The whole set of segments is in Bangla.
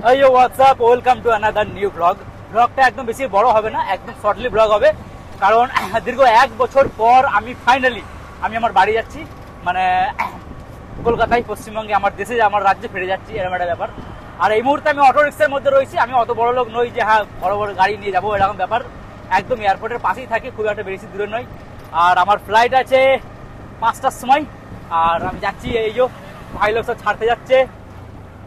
Hey yo, what's up? Welcome to another new vlog. ব্লগটা একদম বেশি বড় হবে না, একদম শর্টলি ব্লগ হবে, কারণ দীর্ঘ 1 বছর পর আমি ফাইনালি আমার বাড়ি যাচ্ছি, মানে কলকাতায়, পশ্চিমবঙ্গে, আমার দেশে, আমার রাজ্যে ফিরে যাচ্ছি, এরকম একটা ব্যাপার। আর এই মুহূর্তে আমি অটো রিক্সার মধ্যে রয়েছি। আমি অত বড় লোক নই যে হ্যাঁ বড় বড় গাড়ি নিয়ে যাবো, এরকম ব্যাপার। একদম এয়ারপোর্টের পাশেই থাকি, খুব একটা বেশি দূরে নয়। আর আমার ফ্লাইট আছে 5টার সময়, আর আমি যাচ্ছি। এই যে ভাই লোক সব ছাড়তে যাচ্ছে।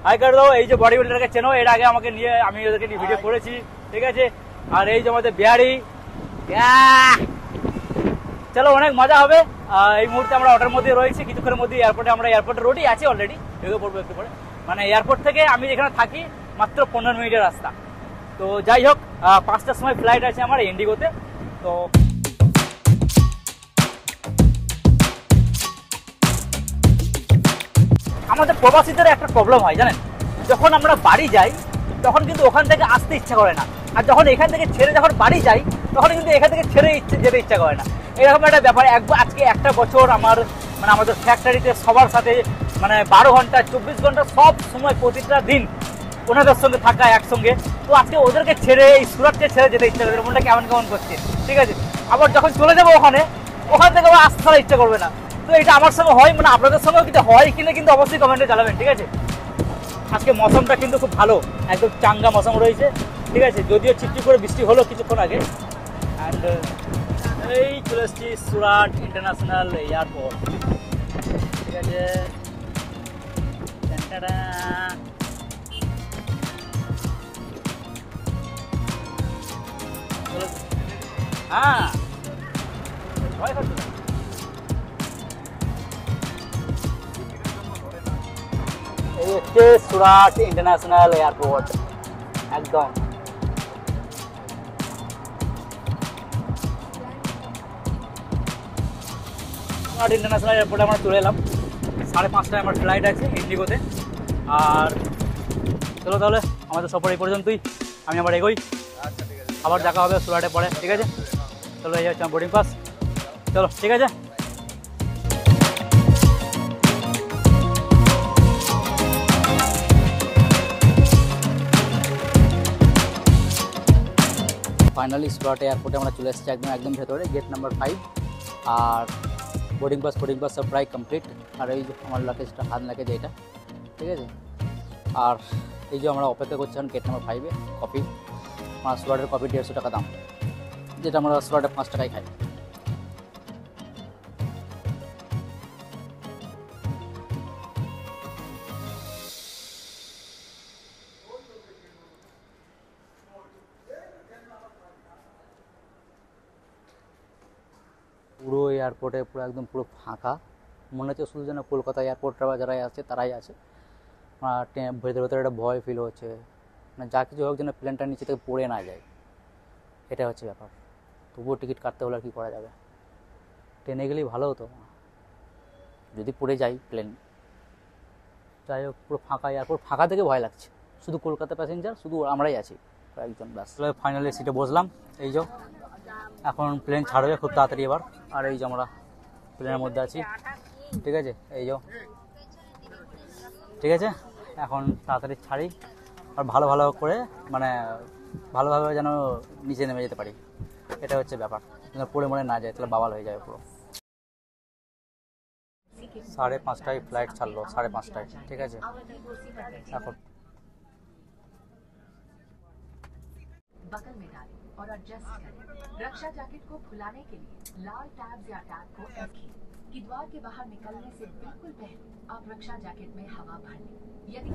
হাই করে দাও। এই যে বডি বিল্ডারকে চেনো, এর আগে আমাকে নিয়ে আমি ওদেরকে নিয়ে ভিডিও করেছি, ঠিক আছে। আর এই যে আমাদের বিহারি, চলো অনেক মজা হবে। এই মুহূর্তে আমরা অটোর মধ্যে রয়েছি, কিছুক্ষণের মধ্যে এয়ারপোর্টে, আমরা এয়ারপোর্টে রোডই আছি অলরেডি, ঢুকে পড়বো একটু পরে। মানে এয়ারপোর্ট থেকে আমি যেখানে থাকি মাত্র 15 মিনিটের রাস্তা। তো যাই হোক, 5টার সময় ফ্লাইট আছে আমার ইন্ডিগোতে। তো আমাদের প্রবাসীদের একটা প্রবলেম হয় জানেন, যখন আমরা বাড়ি যাই তখন কিন্তু ওখান থেকে আসতে ইচ্ছা করে না, আর যখন এখান থেকে ছেড়ে যখন বাড়ি যাই তখন কিন্তু এখান থেকে ছেড়ে যেতে ইচ্ছা করে না। এরকম একটা ব্যাপার। আজকে একটা বছর আমাদের ফ্যাক্টরিতে সবার সাথে 12 ঘন্টা 24 ঘন্টা সব সময় প্রতিটা দিন ওনাদের সঙ্গে থাকা একসঙ্গে। তো আজকে ওদেরকে ছেড়ে, এই সুরাটকে ছেড়ে যেতে ইচ্ছা করে, মনটা কেমন কেমন করছে, ঠিক আছে। আবার যখন চলে যাবো ওখান থেকে আবার আসতে ছাড়া ইচ্ছা করবে না। তো এটা আমার সঙ্গে হয়, আপনাদের সঙ্গেও কিন্তু হয় কিনা কিন্তু অবশ্যই কমেন্টে জানাবেন, ঠিক আছে। আজকে মৌসমটা কিন্তু খুব ভালো, একদম চাঙ্গা মৌসম রয়েছে, ঠিক আছে। যদিও চিপচিপ করে বৃষ্টি হলো কিছুক্ষণ আগে। অ্যান্ড এই চলে এসছি সুরাট ইন্টারন্যাশনাল এয়ারপোর্ট, ঠিক আছে। হ্যাঁ এই হচ্ছে সুরাট ইন্টারন্যাশনাল এয়ারপোর্ট, একদম। সুরাট ইন্টারন্যাশনাল এয়ারপোর্টে আমরা চলে এলাম। 5:30টায় আমার ফ্লাইট আছে ইন্ডিগোতে। আর চলো তাহলে আমাদের সফর এই পর্যন্তই, আমি আবার এগোই। আবার দেখা হবে সুরাটে পরে, ঠিক আছে। চলো, এই হচ্ছে আমার বোর্ডিং পাস। চলো, ঠিক আছে। ফাইনালি সুরাট এয়ারপোর্টে আমরা চলে এসেছি, একদম ভেতরে, গেট নাম্বার 5। আর বোর্ডিং পাস সব প্রায় কমপ্লিট। আর এই যে আমার লাগেজটা, হাত লাগেজ এইটা, ঠিক আছে। আর এই যে আমরা অপেক্ষা করছিলাম গেট নাম্বার 5-এ কফি। আমার সুরাটের কফি 150 টাকা দাম, যেটা আমরা সুরাটে 5 টাকায় খাই। পুরো এয়ারপোর্টে পুরো ফাঁকা, মনে হচ্ছে শুধু যেন কলকাতা এয়ারপোর্টটা যারা আছে তারাই আছে। ভেতরে একটা ভয় ফিল হচ্ছে, যা কিছু হোক যেন প্লেনটা নিচে থেকে পড়ে না যায়, এটা হচ্ছে ব্যাপার। তবুও টিকিট কাটতে হলে আর কি করা যাবে, ট্রেনে গেলেই ভালো হতো যদি পড়ে যাই প্লেন। যাই হোক, পুরো ফাঁকা এয়ারপোর্ট, ফাঁকা থেকে ভয় লাগছে। শুধু কলকাতা প্যাসেঞ্জার, শুধু আমরাই আছি কয়েকজন, ব্যাস। ফাইনালি সিটে বসলাম। এই যে এখন প্লেন ছাড়বে খুব তাড়াতাড়ি এবার। আর এই যে আমরা প্লেনের মধ্যে আছি, ঠিক আছে। এই যে ঠিক আছে, এখন তাড়াতাড়ি ছাড়ি, আর ভালো করে ভালোভাবে যেন নিচে নেমে যেতে পারি, এটা হচ্ছে ব্যাপার। যেন পড়ে মরে না যায়, তাহলে বাবাল হয়ে যাবে পুরো। 5:30টায় ফ্লাইট ছাড়লো, 5:30টায়, ঠিক আছে। এখন बगल में डालें और एडजस्ट करें। रक्षा जैकेट को खुलाने के लिए लाल टैब्स या टैग को रखें कि द्वार के बाहर निकलने से बिल्कुल पहले आप रक्षा जैकेट में हवा भर लें। यदि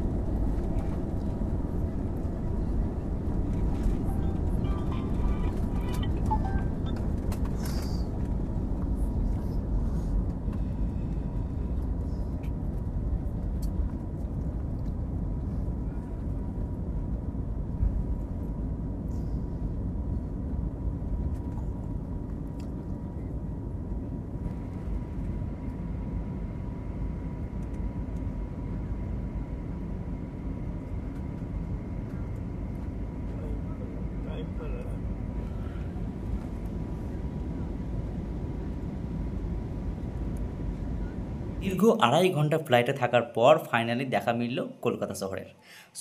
দীর্ঘ 2.5 ঘন্টা ফ্লাইটে থাকার পর ফাইনালি দেখা মিলল কলকাতা শহরের।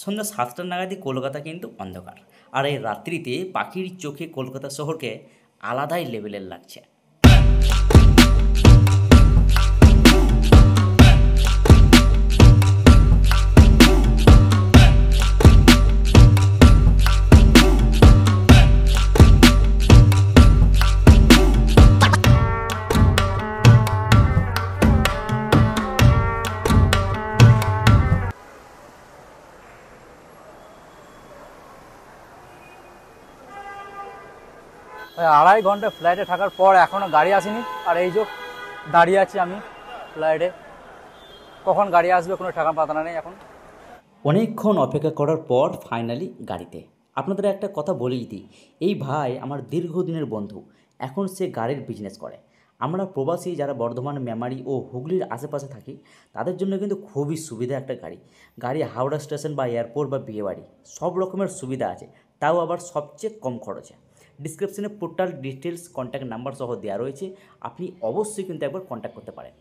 সন্ধ্যা 7টা নাগাদই কলকাতা কিন্তু অন্ধকার, আর এই রাত্রিতে পাখির চোখে কলকাতা শহরকে আলাদাই লেভেলের লাগছে। প্রায় 2.5 ঘন্টা ফ্লাইটে থাকার পর এখনও গাড়ি আসেনি, আর এই যে দাঁড়িয়ে আছি আমি ফ্লাইটে। কখন গাড়ি আসবে কোনো ঠিকানা পাতা নেই এখন। অনেকক্ষণ অপেক্ষা করার পর ফাইনালি গাড়িতে। আপনাদের একটা কথা বলেই দিই, এই ভাই আমার দীর্ঘদিনের বন্ধু, এখন সে গাড়ির বিজনেস করে। আমরা প্রবাসী যারা বর্ধমান, মেমারি ও হুগলির আশেপাশে থাকি, তাদের জন্য কিন্তু খুবই সুবিধা একটা গাড়ি হাওড়া স্টেশন বা এয়ারপোর্ট বা বিয়েবাড়ি সব রকমের সুবিধা আছে, তাও আবার সবচেয়ে কম খরচে। ডিসক্রিপশনে টোটাল ডিটেলস, কন্ট্যাক্ট নাম্বার সহ দেওয়া রয়েছে, আপনি অবশ্যই কিন্তু একবার কন্ট্যাক্ট করতে পারেন।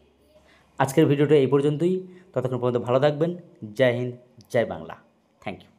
আজকের ভিডিওটা এই পর্যন্তই। ততক্ষণ পর্যন্ত ভালো থাকবেন। জয় হিন্দ, জয় বাংলা। Thank you.